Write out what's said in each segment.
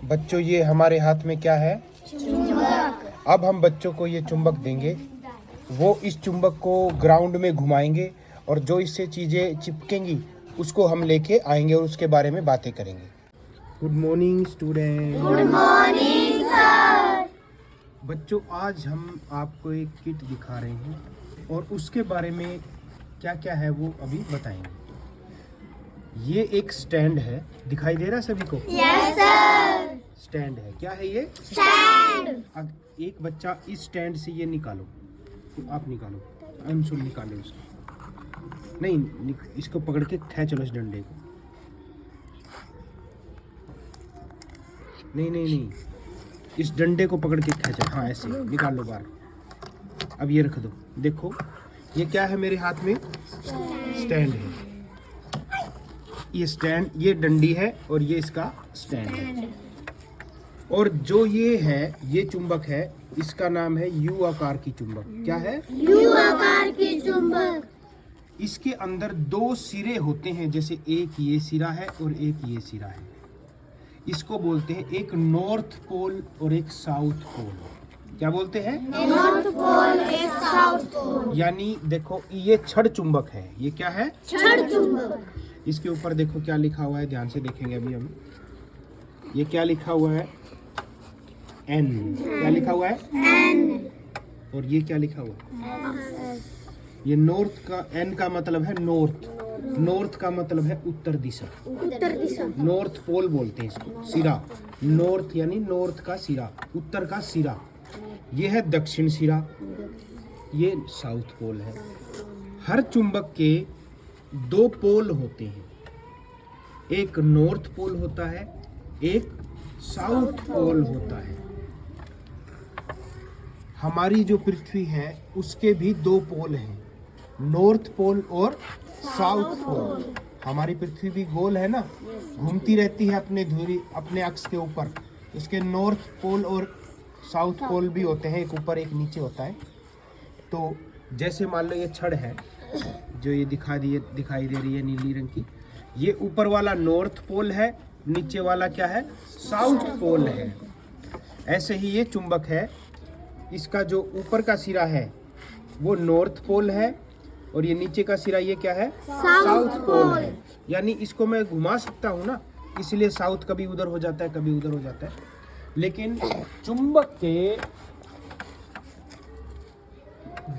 बच्चों ये हमारे हाथ में क्या है? चुंबक। अब हम बच्चों को ये चुंबक देंगे, वो इस चुंबक को ग्राउंड में घुमाएंगे और जो इससे चीज़ें चिपकेंगी उसको हम लेके आएंगे और उसके बारे में बातें करेंगे। Good morning student. Good morning sir. बच्चों आज हम आपको एक किट दिखा रहे हैं और उसके बारे में क्या क्या है वो अभी बताएंगे। ये एक स्टैंड है, दिखाई दे रहा है सभी को? Yes sir. स्टैंड है। क्या है ये? स्टैंड। अब एक बच्चा इस स्टैंड से ये निकालो, तो आप निकालो, अंशुल निकाले उसको। नहीं, इसको पकड़ के खींच लो इस डंडे को। नहीं, इस डंडे को पकड़ के खींचो। हाँ ऐसे निकाल लो बाहर। अब ये रख दो। देखो ये क्या है मेरे हाथ में? स्टैंड है। ये स्टैंड, ये डंडी है और ये इसका स्टैंड है। और जो ये है, ये चुंबक है, इसका नाम है यू आकार की चुंबक। क्या है? यू आकार की चुंबक। इसके अंदर दो सिरे होते हैं, जैसे एक ये सिरा है और एक ये सिरा है। इसको बोलते हैं एक नॉर्थ पोल और एक साउथ पोल। क्या बोलते हैं? नॉर्थ पोल, एक साउथ पोल। यानी देखो ये छड़ चुंबक है। ये क्या है? छड़ चुंबक। इसके ऊपर देखो क्या लिखा हुआ है, ध्यान से देखेंगे अभी हम। ये क्या लिखा हुआ है? एन। क्या लिखा हुआ है? एन। और ये क्या लिखा हुआ है? ये नॉर्थ का, एन का मतलब है नॉर्थ। नॉर्थ का मतलब है उत्तर दिशा। उत्तर दिशा। नॉर्थ पोल बोलते हैं इसको, सिरा। नॉर्थ यानी नॉर्थ का सिरा, उत्तर का सिरा। ये है दक्षिण सिरा, ये साउथ पोल है। हर चुंबक के दो पोल होते हैं, एक नॉर्थ पोल होता है, एक साउथ पोल होता है। हमारी जो पृथ्वी है उसके भी दो पोल हैं, नॉर्थ पोल और साउथ पोल। हमारी पृथ्वी भी गोल है ना, घूमती रहती है अपने धुरी, अपने अक्ष के ऊपर। इसके नॉर्थ पोल और साउथ पोल भी होते हैं, एक ऊपर एक नीचे होता है। तो जैसे मान लो ये छड़ है जो ये दिखाई दे रही है नीली रंग की, ये ऊपर वाला नॉर्थ पोल है, नीचे वाला क्या है? साउथ पोल है। ऐसे ही ये चुंबक है, इसका जो ऊपर का सिरा है वो नॉर्थ पोल है और ये नीचे का सिरा ये क्या है? साउथ पोल है। यानी इसको मैं घुमा सकता हूँ ना, इसलिए साउथ कभी उधर हो जाता है, कभी उधर हो जाता है। लेकिन चुंबक के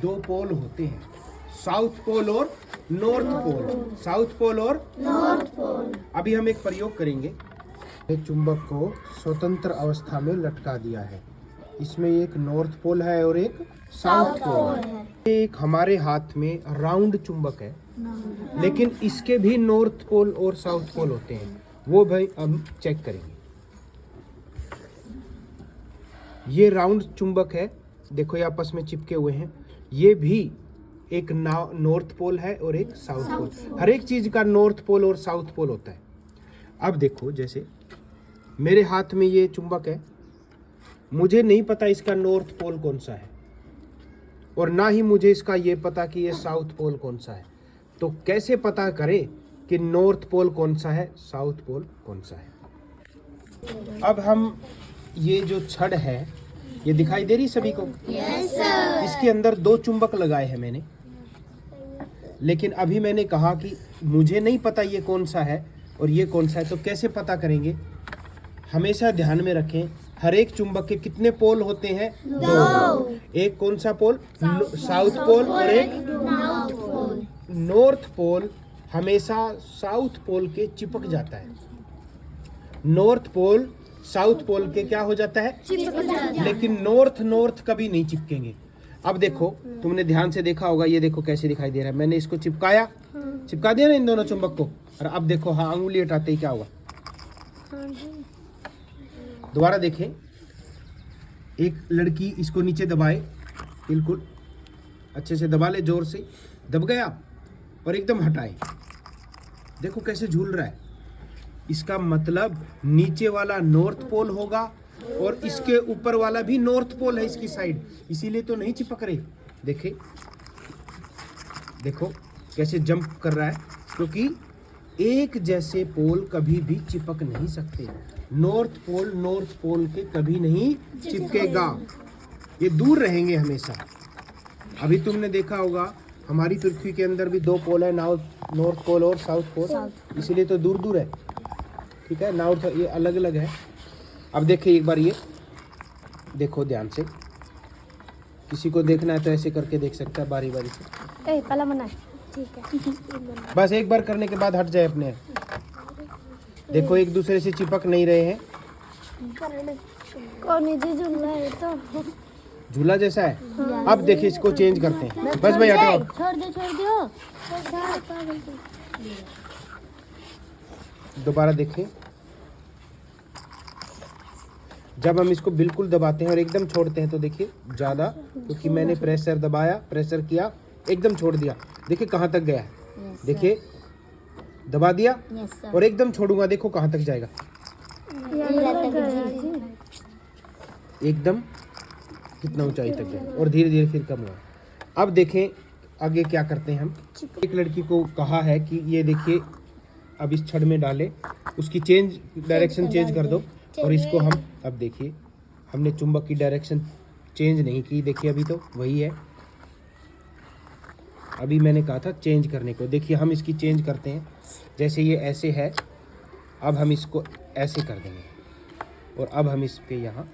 दो पोल होते हैं, साउथ पोल और नॉर्थ पोल। साउथ पोल और नॉर्थ पोल। अभी हम एक प्रयोग करेंगे। एक चुंबक को स्वतंत्र अवस्था में लटका दिया है, इसमें एक नॉर्थ पोल है और एक साउथ पोल है। एक हमारे हाथ में राउंड चुंबक है, लेकिन इसके भी नॉर्थ पोल और साउथ पोल होते हैं, वो भाई हम चेक करेंगे। ये राउंड चुंबक है, देखो ये आपस में चिपके हुए हैं। ये भी एक नॉर्थ पोल है और एक साउथ पोल। हर एक चीज का नॉर्थ पोल और साउथ पोल होता है। अब देखो जैसे मेरे हाथ में ये चुंबक है, मुझे नहीं पता इसका नॉर्थ पोल कौन सा है और ना ही मुझे इसका ये पता कि ये साउथ पोल कौन सा है। तो कैसे पता करें कि नॉर्थ पोल कौन सा है, साउथ पोल कौन सा है? अब हम ये जो छड़ है, ये दिखाई दे रही सभी को? Yes sir. इसके अंदर दो चुंबक लगाए हैं मैंने, लेकिन अभी मैंने कहा कि मुझे नहीं पता ये कौन सा है और ये कौन सा है, तो कैसे पता करेंगे? हमेशा ध्यान में रखें, हर एक चुंबक के कितने पोल होते हैं? दो। एक कौन सा पोल? साउथ पोल और एक नॉर्थ पोल। नॉर्थ पोल हमेशा साउथ पोल के चिपक जाता है। नॉर्थ पोल साउथ पोल के क्या हो जाता है? चिपक जाता है। लेकिन नॉर्थ कभी नहीं चिपकेंगे। अब देखो, तुमने ध्यान से देखा होगा, ये देखो कैसे दिखाई दे रहा है। मैंने इसको चिपकाया, चिपका दिया ना इन दोनों चुंबक को, और अब देखो, हाँ अंगुली हटाते ही क्या हुआ? दोबारा देखें, एक लड़की इसको नीचे दबाए, बिल्कुल अच्छे से दबा ले, जोर से दब गया और एकदम हटाए, देखो कैसे झूल रहा है। इसका मतलब नीचे वाला नॉर्थ पोल होगा और इसके ऊपर वाला भी नॉर्थ पोल है इसकी साइड, इसीलिए तो नहीं चिपक रही। देखे, देखो कैसे जंप कर रहा है, क्योंकि एक जैसे पोल कभी भी चिपक नहीं सकते। नॉर्थ पोल के कभी नहीं चिपकेगा, ये दूर रहेंगे हमेशा। अभी तुमने देखा होगा हमारी पृथ्वी के अंदर भी दो पोल है, नॉर्थ पोल और साउथ पोल, इसीलिए तो दूर दूर है, ठीक है। नॉर्थ ये अलग अलग है। अब देखिए एक बार ये देखो ध्यान से, किसी को देखना है तो ऐसे करके देख सकता है बारी बारी से। पहला मना ठीक है। बस एक बार करने के बाद हट जाए अपने। देखो एक दूसरे से चिपक नहीं रहे हैं। कौन झूला है तो झूला जैसा है। अब देखिए इसको चेंज करते हैं। बस भाई हटो। छोड़ दो दोबारा देखें, जब हम इसको बिल्कुल दबाते हैं और एकदम छोड़ते हैं तो देखिए ज़्यादा, क्योंकि मैंने प्रेशर दबाया, प्रेशर किया, एकदम छोड़ दिया, देखिए कहाँ तक गया है। देखिए दबा दिया और एकदम छोड़ूंगा, देखो कहाँ तक जाएगा, एकदम कितना ऊंचाई तक गया और धीरे धीरे फिर कम हुआ। अब देखें आगे क्या करते हैं हम। एक लड़की को कहा है कि ये देखिए अब इस छड़ में डाले, उसकी डायरेक्शन चेंज कर दो, और इसको हम अब देखिए हमने चुंबक की डायरेक्शन चेंज नहीं की, देखिए अभी तो वही है। अभी मैंने कहा था चेंज करने को, देखिए हम इसकी चेंज करते हैं। जैसे ये ऐसे है, अब हम इसको ऐसे कर देंगे और अब हम इस पे यहाँ,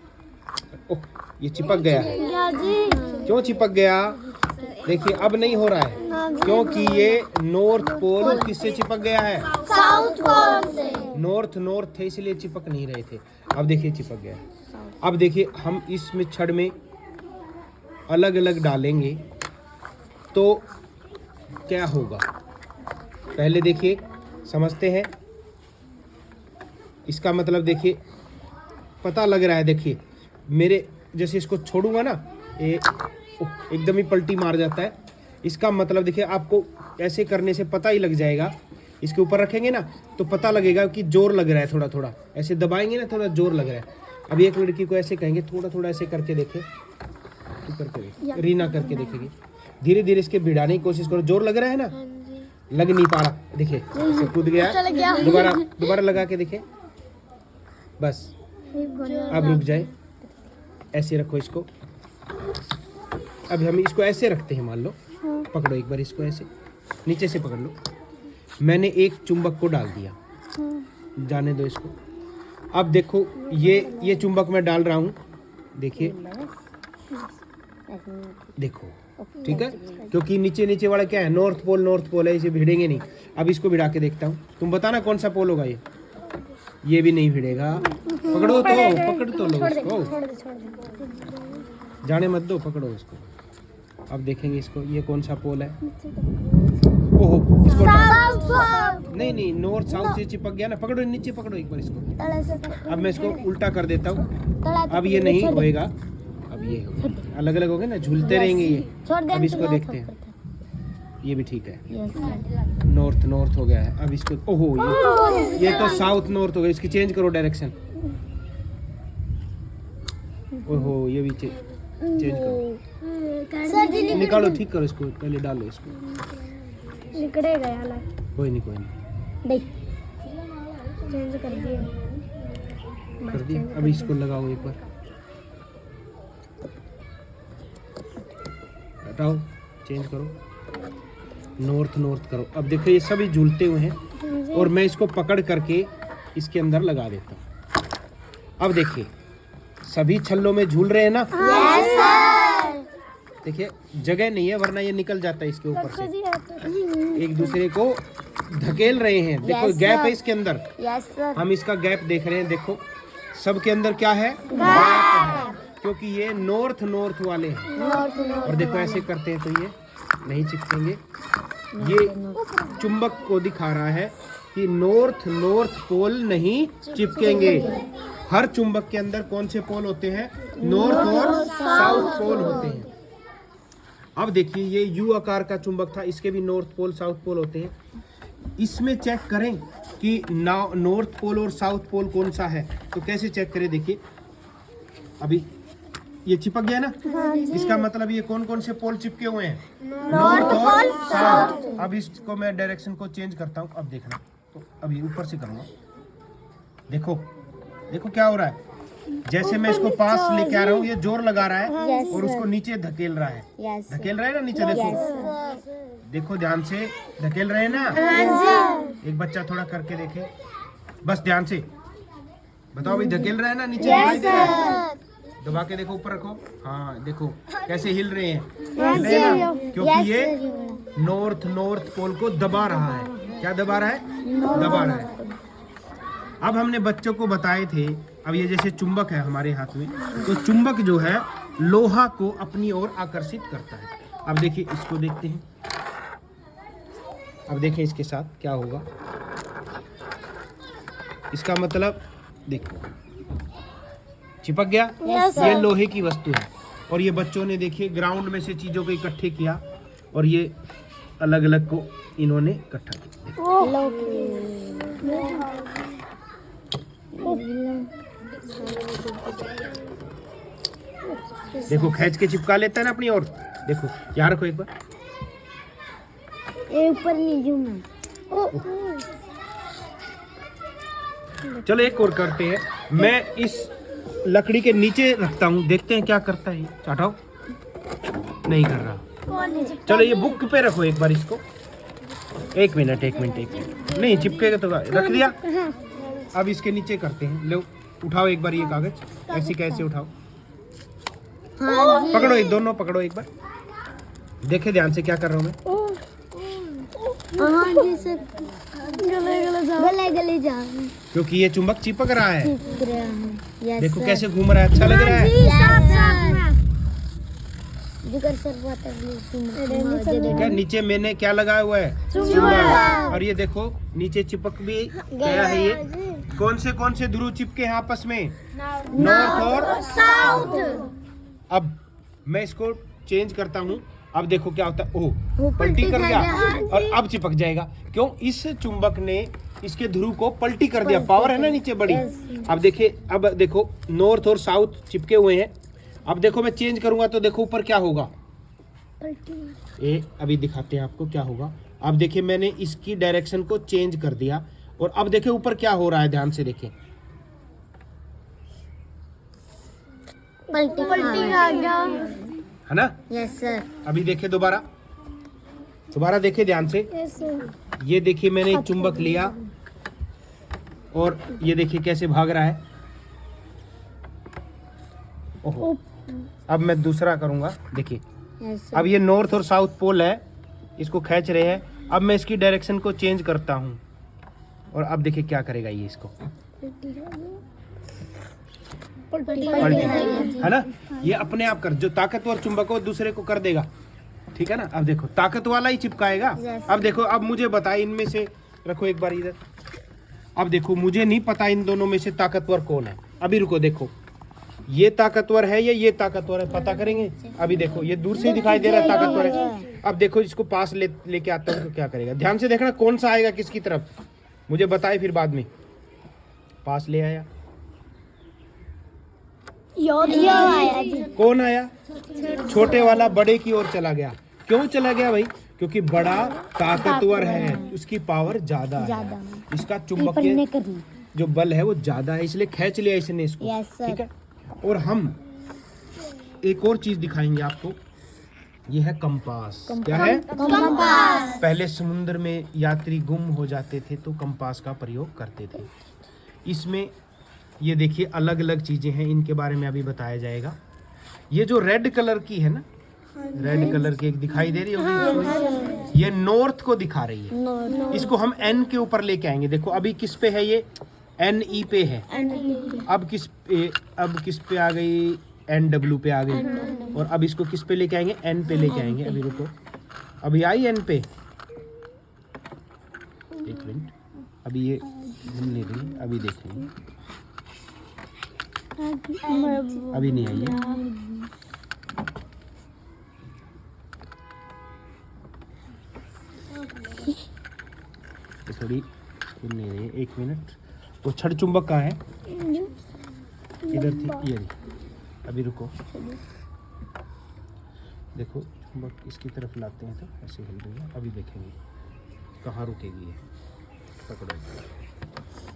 ओह ये चिपक गया है। क्यों चिपक गया? देखिए अब नहीं हो रहा है, क्योंकि ये नॉर्थ पोल किससे चिपक गया है? साउथ पोल से। नॉर्थ थे इसलिए चिपक नहीं रहे थे। अब देखिए चिपक गया है। अब देखिए हम इसमें छड़ में अलग अलग डालेंगे तो क्या होगा, पहले देखिए समझते हैं। इसका मतलब देखिए पता लग रहा है, देखिए मेरे जैसे इसको छोड़ूंगा ना, ये एकदम ही पलटी मार जाता है। इसका मतलब देखिए आपको ऐसे करने से पता ही लग जाएगा। इसके ऊपर रखेंगे ना तो पता लगेगा कि जोर लग रहा है, थोड़ा थोड़ा ऐसे दबाएंगे ना, थोड़ा जोर लग रहा है। अभी एक लड़की को ऐसे कहेंगे थोड़ा थोड़ा ऐसे करके देखे, तो करके देखे, रीना करके देखेगी, धीरे धीरे इसके भिड़ाने की कोशिश करो। जोर लग रहा है ना, लग नहीं पा रहा, देखिए इसे कूद गया। दोबारा लगा के देखे, बस अब रुक जाए, ऐसे रखो इसको। अब हम इसको ऐसे रखते हैं, मान लो पकड़ो एक बार इसको, ऐसे नीचे से पकड़ लो। मैंने एक चुंबक को डाल दिया, जाने दो इसको। अब देखो ये चुंबक मैं डाल रहा हूँ, देखिए देखो, ठीक है, क्योंकि नीचे वाला क्या है, नॉर्थ पोल है, इसे भिड़ेंगे नहीं। अब इसको भिड़ा के देखता हूँ, तुम बताना कौन सा पोल होगा। ये भी नहीं भिड़ेगा। पकड़ो तो, पकड़ तो लो इसको, जाने मत दो, पकड़ो इसको। अब देखेंगे इसको, ये कौन सा पोल है। ओहो इसको नहीं नॉर्थ साउथ से चिपक गया ना, पकड़ो नीचे, पकड़ो एक बार इसको। अब मैं इसको उल्टा कर देता हूँ, अब ये नहीं होएगा, अब ये होगा, अलग अलग हो गए ना, झूलते रहेंगे ये। अब इसको देखते हैं, ये भी ठीक है, नॉर्थ हो गया है। अब इसको, ओहो ये तो साउथ नॉर्थ हो गया, इसकी चेंज करो डायरेक्शन। ओहो ये भी चेंज करो, निकालो, ठीक करो इसको, पहले डालो इसको, निकलेगा यार। कोई नहीं चेंज कर दिया। अभी इसको लगाओ एक बार, हटाओ, चेंज करो, नॉर्थ करो। अब देखो ये सभी झूलते हुए हैं और मैं इसको पकड़ करके इसके अंदर लगा देता हूँ। अब देखिए सभी छल्लों में झूल रहे हैं ना। देखिए जगह नहीं है, वरना ये निकल जाता है इसके ऊपर से। एक दूसरे को धकेल रहे हैं, देखो गैप है इसके अंदर। हम इसका गैप देख रहे हैं, देखो सबके अंदर क्या है, गैप है, क्योंकि ये नॉर्थ वाले हैं। और देखो ऐसे करते हैं तो ये नहीं चिपकेंगे। ये चुंबक को दिखा रहा है कि नॉर्थ पोल नहीं चिपकेंगे। हर चुंबक के अंदर कौन से पोल होते हैं, नॉर्थ और साउथ पोल होते हैं। अब देखिए ये यू आकार का चुंबक था, इसके भी नॉर्थ पोल साउथ पोल होते हैं। इसमें चेक करें कि नॉर्थ पोल और साउथ पोल कौन सा है, तो कैसे चेक करें। देखिए अभी ये चिपक गया ना, इसका मतलब ये कौन से पोल चिपके हुए हैं, नॉर्थ और साउथ। अब इसको मैं डायरेक्शन को चेंज करता हूँ, अब देखना, तो अभी ऊपर से करूँगा, देखो देखो क्या हो रहा है, जैसे मैं इसको पास लेके आ रहा हूँ ये जोर लगा रहा है और उसको नीचे धकेल रहा है, धकेल रहा है ना नीचे। देखो देखो ध्यान से, धकेल रहे हैं ना। एक बच्चा थोड़ा करके देखे, बस ध्यान से बताओ भाई, धकेल रहा है ना नीचे, दिखाई दे रहा है? दबा के देखो, ऊपर रखो। हाँ देखो कैसे हिल रहे हैं, हिल रहे हैं ना, क्योंकि ये नॉर्थ पोल को दबा रहा है। क्या दबा रहा है? दबा रहा है। अब हमने बच्चों को बताए थे, अब ये जैसे चुंबक है हमारे हाथ में, तो चुंबक जो है लोहा को अपनी ओर आकर्षित करता है। अब देखिए इसको देखते हैं, अब देखें इसके साथ क्या होगा। इसका मतलब देखो चिपक गया। ये लोहे की वस्तु है और ये बच्चों ने देखिए ग्राउंड में से चीजों को इकट्ठे किया और ये अलग अलग को इन्होंने इकट्ठा किया। देखो खींच के चिपका लेता है ना अपनी ओर। देखो यहाँ रखो एक बार, ऊपर नीचे में। चलो एक और करते हैं। मैं इस लकड़ी के नीचे रखता हूँ, देखते हैं क्या करता है। हटाओ, नहीं कर रहा। चलो ये बुक पे रखो एक बार इसको। एक मिनट नहीं चिपकेगा तो रख दिया। अब इसके नीचे करते हैं। लो उठाओ एक बार ये कागज, ऐसे कैसे उठाओ, पकड़ो, एक दोनों पकड़ो एक बार। देखे ध्यान से क्या कर रहा हूँ मैं। गले जा, क्योंकि ये चुंबक चिपक रहा है। देखो सर। कैसे घूम रहा है, अच्छा लग रहा है। ठीक है, नीचे मैंने क्या लगाया हुआ है? चुंबक। और ये देखो नीचे चिपक भी गया है। ये कौन से ध्रुव चिपके हैं आपस में? नॉर्थ और साउथ। अब मैं इसको चेंज करता हूँ। अब देखो क्या होता है, ओह पलटी कर गया और अब चिपक जाएगा। क्यों? इस चुंबक ने इसके ध्रुव को पलटी कर दिया, पावर है ना नीचे बड़ी। अब देखिए, अब देखो नॉर्थ और साउथ चिपके हुए हैं। अब देखो मैं चेंज करूंगा तो देखो ऊपर क्या होगा। अभी दिखाते हैं आपको क्या होगा। अब देखिए मैंने इसकी डायरेक्शन को चेंज कर दिया और अब देखिए ऊपर क्या हो रहा है, ध्यान से देखिए। पलटी आ गया है ना? Yes sir. अभी देखिए दोबारा देखिए ध्यान से। ये देखिए मैंने एक चुंबक लिया और ये देखिए कैसे भाग रहा है। ओहो, अब मैं दूसरा करूंगा। देखिए अब ये नॉर्थ और साउथ पोल है, इसको खींच रहे हैं। अब मैं इसकी डायरेक्शन को चेंज करता हूं और अब देखिए क्या करेगा ये इसको, पलटी, है ना? ये अपने आप कर, जो ताकतवर चुंबक हो दूसरे को कर देगा, ठीक है ना? अब देखो ताकत वाला ही चिपकाएगा। अब देखो, अब मुझे बताए इनमें से, रखो एक बार इधर। अब देखो मुझे नहीं पता इन दोनों में से ताकतवर कौन है। अभी रुको, देखो ये ताकतवर है या ये ताकतवर है, पता करेंगे। अभी देखो ये दूर से दिखाई दे रहा है ताकतवर है। अब देखो इसको पास लेके आता हूँ तो क्या करेगा, ध्यान से देखना कौन सा आएगा किसकी तरफ, मुझे बताए फिर बाद में। पास ले आया, कौन आया? छोटे वाला बड़े की ओर चला गया। क्यों चला गया भाई? क्योंकि बड़ा ताकतवर है, उसकी पावर ज्यादा है, इसका चुंबक के जो बल है वो ज्यादा है, इसलिए खींच लिया इसने इसको। ठीक है, और हम एक और चीज दिखाएंगे आपको, ये है कंपास। क्या है? कंपास। पहले समुद्र में यात्री गुम हो जाते थे तो कंपास का प्रयोग करते थे। इसमें ये देखिए अलग अलग चीजें हैं, इनके बारे में अभी बताया जाएगा। ये जो रेड कलर की है ना, रेड कलर की एक दिखाई दे रही होगी, ये नॉर्थ को दिखा रही है। इसको हम एन के ऊपर लेके आएंगे। देखो अभी किस पे है ये? NE पे है। अब किस पे आ गई? NW पे आ गई। और अब इसको किस पे लेके आएंगे? N पे लेके आएंगे। अभी रुको, अभी आई N पे, एक मिनट, अभी ये घूमने रही, अभी देखेंगे। अभी नहीं आई है। थोड़ी घूमने रही, एक मिनट। वो छड़ चुंबक कहाँ है? इधर थी, ये रही। अभी रुको, देखो चुंबक इसकी तरफ लाते हैं तो ऐसे हिल रही है। अभी देखेंगे कहाँ रुकेगी ये, पकड़ो।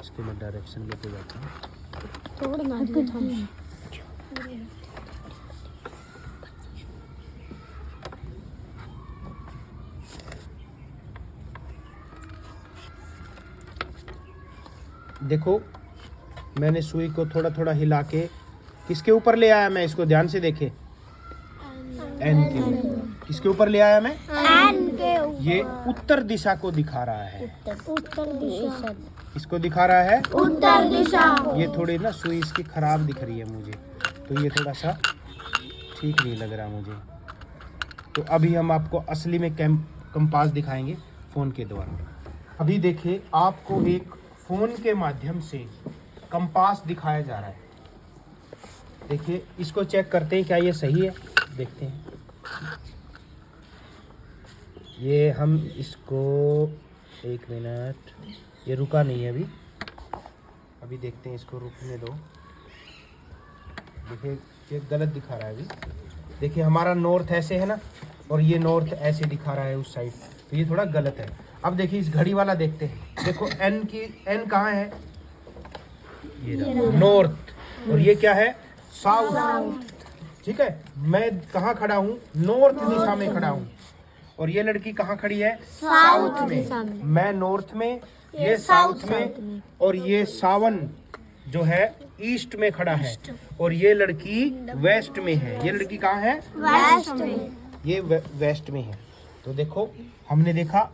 इसको मैं डायरेक्शन लेके जाता हूँ। थोड़ी ना कुछ हम देखो मैंने सुई को थोड़ा थोड़ा हिला के किसके ऊपर ले आया मैं, इसको ध्यान से देखे, एन के ऊपर। किसके ऊपर ले आया मैं? एन के ये उत्तर दिशा को दिखा रहा है। उत्तर दिशा। इसको दिखा रहा है उत्तर दिशा। ये थोड़ी ना सुई इसकी खराब दिख रही है मुझे, तो ये थोड़ा सा ठीक नहीं लग रहा मुझे। तो अभी हम आपको असली में कंपास दिखाएंगे फ़ोन के द्वारा। अभी देखिए आपको एक फ़ोन के माध्यम से कंपास दिखाया जा रहा है। देखिए इसको चेक करते हैं क्या ये सही है, देखते हैं। ये हम इसको, एक मिनट, ये रुका नहीं है अभी देखते हैं, इसको रुकने दो। देखिए ये गलत दिखा रहा है अभी। देखिए हमारा नॉर्थ ऐसे है ना, और ये नॉर्थ ऐसे दिखा रहा है उस साइड, तो ये थोड़ा गलत है। अब देखिए इस घड़ी वाला देखते हैं। देखो एन कहाँ है? ये नॉर्थ, और ये क्या है? साउथ। ठीक है, मैं कहाँ खड़ा हूँ? नॉर्थ दिशा में खड़ा हूँ, और ये लड़की कहाँ खड़ी है? साउथ में। मैं नॉर्थ में, ये साउथ में, और ये सावन जो है ईस्ट में खड़ा है, और ये लड़की वेस्ट में है। ये लड़की कहाँ है? वेस्ट में। ये वेस्ट में है। तो देखो हमने देखा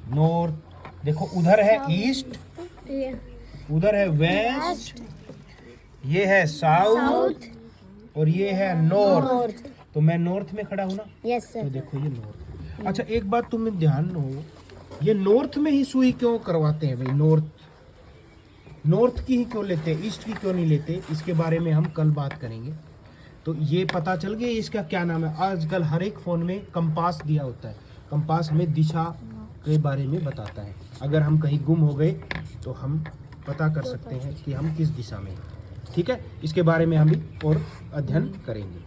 नॉर्थ, देखो उधर है ईस्ट, उधर है वेस्ट, ये है साउथ, और ये है नॉर्थ। तो मैं नॉर्थ में खड़ा हूँ ना, यस तो सर। देखो ये नॉर्थ। अच्छा एक बात तुम्हें ध्यान हो, ये नॉर्थ में ही सुई क्यों करवाते हैं भाई? नॉर्थ की ही क्यों लेते हैं, ईस्ट की क्यों नहीं लेते? इसके बारे में हम कल बात करेंगे। तो ये पता चल गया इसका क्या नाम है। आजकल हर एक फ़ोन में कंपास दिया होता है। कंपास हमें दिशा के बारे में बताता है। अगर हम कहीं गुम हो गए तो हम पता कर सकते हैं कि हम किस दिशा में हैं। ठीक है, इसके बारे में हम भी और अध्ययन करेंगे।